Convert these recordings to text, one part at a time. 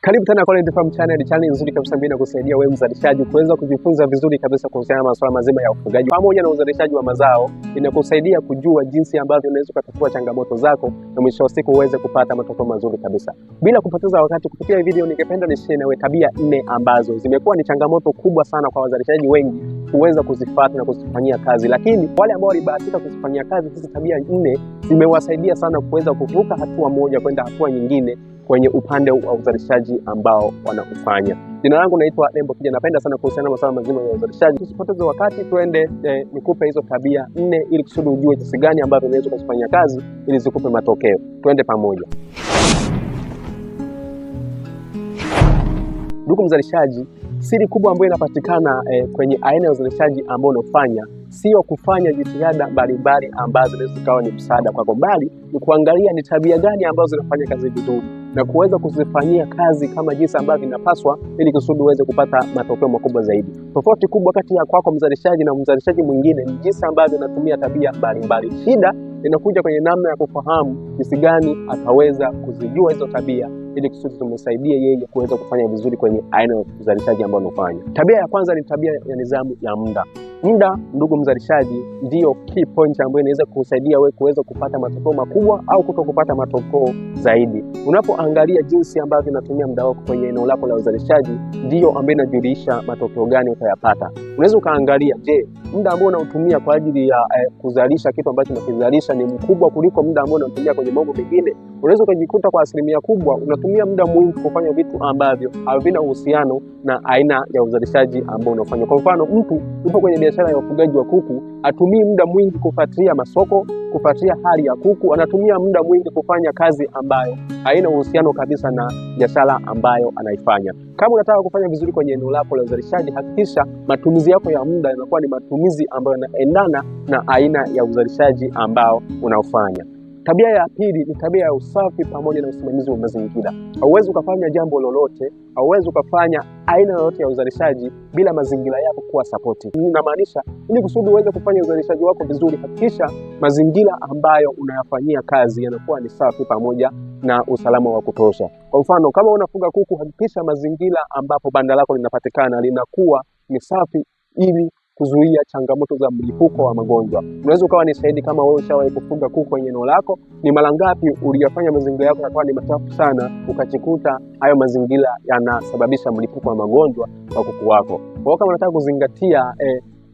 Karibu tena kwa Farm Channel. Channel nzuri kabisa ambayo inakusaidia wewe mzalishaji kuweza kujifunza vizuri kabisa kuhusiana na masuala mazima ya ufugaji pamoja na uzalishaji wa mazao. Inakusaidia kujua jinsi ambavyo unaweza kutatua changamoto zako na mwisho wa siku uweze kupata matokeo mazuri kabisa. Bila kupoteza wakati, kupitia video ningependa nishare nawe tabia 4 ambazo zimekuwa ni changamoto kubwa sana kwa wazalishaji wengi kuweza kuzifuata na kuzifanyia kazi, lakini wale ambao walibahatika kuzifanyia kazi hizi tabia 4 zimewasaidia sana kuweza kuvuka hatua moja kwenda hatua nyingine kwenye upande wa uzalishaji ambao wanaufanya. Jina langu naitwa Lembo Kija, napenda sana kuhusiana na masuala mazima ya uzalishaji. Tusipoteze wakati, twende nikupe hizo tabia 4 ili kusudi ujue jinsi gani ambavyo unaweza kuzifanyia kazi ili zikupe matokeo. Twende pamoja. Ndugu mzalishaji, siri kubwa ambayo inapatikana kwenye aina ya uzalishaji ambao unafanya sio kufanya jitihada mbalimbali ambazo zinaweza kuwa ni msaada kwako, bali ni kuangalia ni tabia gani ambazo zinafanya kazi vizuri na kuweza kuzifanyia kazi kama jinsi ambavyo inapaswa ili kusudi uweze kupata matokeo makubwa zaidi. Tofauti kubwa kati ya kwako mzalishaji na mzalishaji mwingine ni jinsi ambavyo anatumia tabia mbalimbali. Shida inakuja kwenye namna ya kufahamu jinsi gani ataweza kuzijua hizo tabia ili kusudi tumsaidie yeye kuweza kufanya vizuri kwenye aina ya uzalishaji ambao unafanya. Tabia ya kwanza ni tabia ya nidhamu ya muda. Muda, ndugu mzalishaji, ndio key point ambayo inaweza kusaidia wewe kuweza kupata matokeo makubwa au kutokupata matokeo zaidi. Unapoangalia jinsi ambavyo unatumia muda wako kwenye eneo lako la uzalishaji, ndio ambayo inajulisha matokeo gani utayapata. Unaweza ukaangalia, je, muda ambao unaotumia kwa ajili ya kuzalisha kitu ambacho unakizalisha ni mkubwa kuliko muda ambao unatumia kwenye mambo mengine? Unaweza ukajikuta kwa asilimia kubwa unatumia muda mwingi kufanya vitu ambavyo havina uhusiano na aina ya uzalishaji ambao unafanya. Kwa mfano, mtu yupo kwenye biashara ya ufugaji wa kuku, atumii muda mwingi kufuatilia masoko, kufuatilia hali ya kuku, anatumia muda mwingi kufanya kazi ambayo haina uhusiano kabisa na biashara ambayo anaifanya. Kama unataka kufanya vizuri kwenye eneo lako la uzalishaji, hakikisha matumizi yako ya muda yanakuwa ni matumizi ambayo yanaendana na aina ya uzalishaji ambao unaofanya. Tabia ya pili ni tabia ya usafi pamoja na usimamizi wa mazingira. Hauwezi ukafanya jambo lolote, hauwezi ukafanya aina yoyote ya uzalishaji bila mazingira yako kuwa sapoti. Inamaanisha ili kusudi uweze kufanya uzalishaji wako vizuri, hakikisha mazingira ambayo unayafanyia kazi yanakuwa ni safi pamoja na usalama wa kutosha. Kwa mfano, kama unafuga kuku, hakikisha mazingira ambapo banda lako linapatikana linakuwa ni safi ili kuzuia changamoto za mlipuko wa magonjwa. Unaweza ukawa ni shahidi kama wewe ushawahi kufuga kuku kwenye eneo lako, ni mara ngapi uliyafanya mazingira yako yakawa ni machafu sana, ukachikuta hayo mazingira yanasababisha mlipuko wa magonjwa kwa kuku wako. Kwa hiyo kama unataka kuzingatia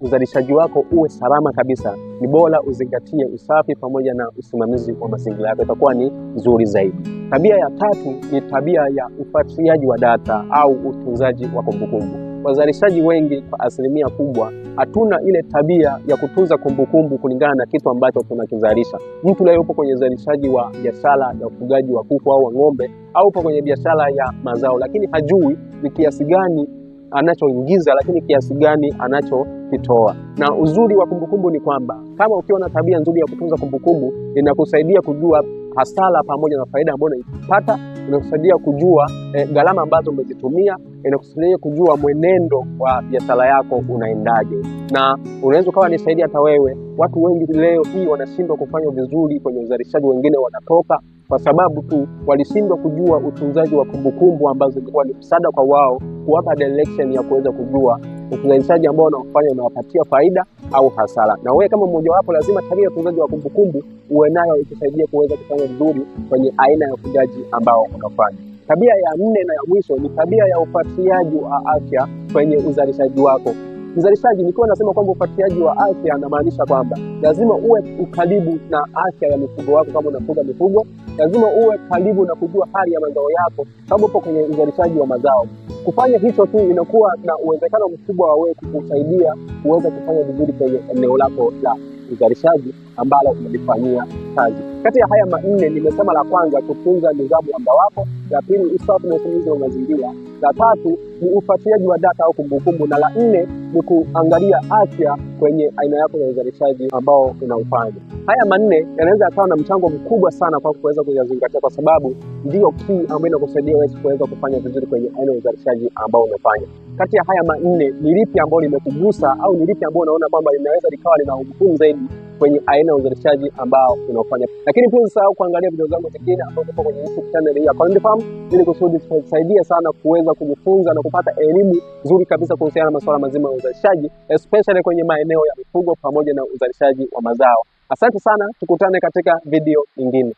uzalishaji wako uwe salama kabisa, ni bora uzingatie usafi pamoja na usimamizi wa mazingira yako, itakuwa ni nzuri zaidi. Tabia ya tatu ni tabia ya ufuatiliaji wa data au utunzaji wa kumbukumbu. Wazalishaji wengi kwa asilimia kubwa hatuna ile tabia ya kutunza kumbukumbu kulingana na kitu ambacho tunakizalisha. Mtu leo yupo kwenye uzalishaji wa biashara ya ufugaji wa kuku au wa ng'ombe, au upo kwenye biashara ya mazao, lakini hajui ni kiasi gani anachoingiza, lakini kiasi gani anachokitoa. Na uzuri wa kumbukumbu ni kwamba kama ukiwa na tabia nzuri ya kutunza kumbukumbu, inakusaidia kujua hasara pamoja na faida ambayo unaipata, inakusaidia kujua gharama ambazo umezitumia, inakusaidia kujua mwenendo wa biashara yako unaendaje. Na unaweza ukawa ni shahidi hata wewe, watu wengi leo hii wanashindwa kufanya vizuri kwenye uzalishaji, wengine wanatoka kwa sababu tu walishindwa kujua utunzaji wa kumbukumbu ambazo zilikuwa ni msaada kwa wao, kuwapa direction ya kuweza kujua uzalishaji ambao unaofanya unawapatia faida au hasara. Na wewe kama mmoja wapo, lazima tabia ya utunzaji wa kumbukumbu uwe nayo ikusaidia kuweza kufanya vizuri kwenye aina ya ufugaji ambao unafanya. Tabia ya 4 na ya mwisho ni tabia ya ufuatiliaji wa afya kwenye uzalishaji wako. Mzalishaji, nikiwa nasema kwamba ufuatiliaji wa afya, anamaanisha kwamba lazima uwe ukaribu na afya ya mifugo wako. Kama unafuga mifugo, lazima uwe karibu na kujua hali ya mazao yako, sababu upo kwenye uzalishaji wa mazao. Kufanya hicho tu inakuwa na uwezekano mkubwa wa wewe kukusaidia kuweza kufanya vizuri kwenye eneo lako la uzalishaji ambalo unalifanyia kazi. Kati ya haya 4 nimesema la kwanza kutunza nidhamu ya muda wako, la pili usafi na usimamizi wa mazingira, la tatu ni ufuatiliaji wa data au kumbukumbu, na la 4 ni kuangalia afya kwenye aina yako ya uzalishaji ambao unaufanya. Haya 4 yanaweza yakawa na mchango mkubwa sana kwa kuweza kuyazingatia, kwa sababu ndio key ambayo inakusaidia wewe kuweza kufanya vizuri kwenye aina ya uzalishaji ambao unafanya. Kati ya haya 4 ni lipi ambalo limekugusa au ni lipi ambalo unaona kwamba linaweza likawa lina umuhimu zaidi kwenye aina ya uzalishaji ambao unaofanya. Lakini pia usisahau kuangalia video zangu zingine ambazo zipo kwenye YouTube channel hii ya KonoliFarm, ili kusudi tusaidia sana kuweza kujifunza na kupata elimu nzuri kabisa kuhusiana na masuala mazima ya uzalishaji, especially kwenye maeneo ya mifugo pamoja na uzalishaji wa mazao. Asante sana, tukutane katika video nyingine.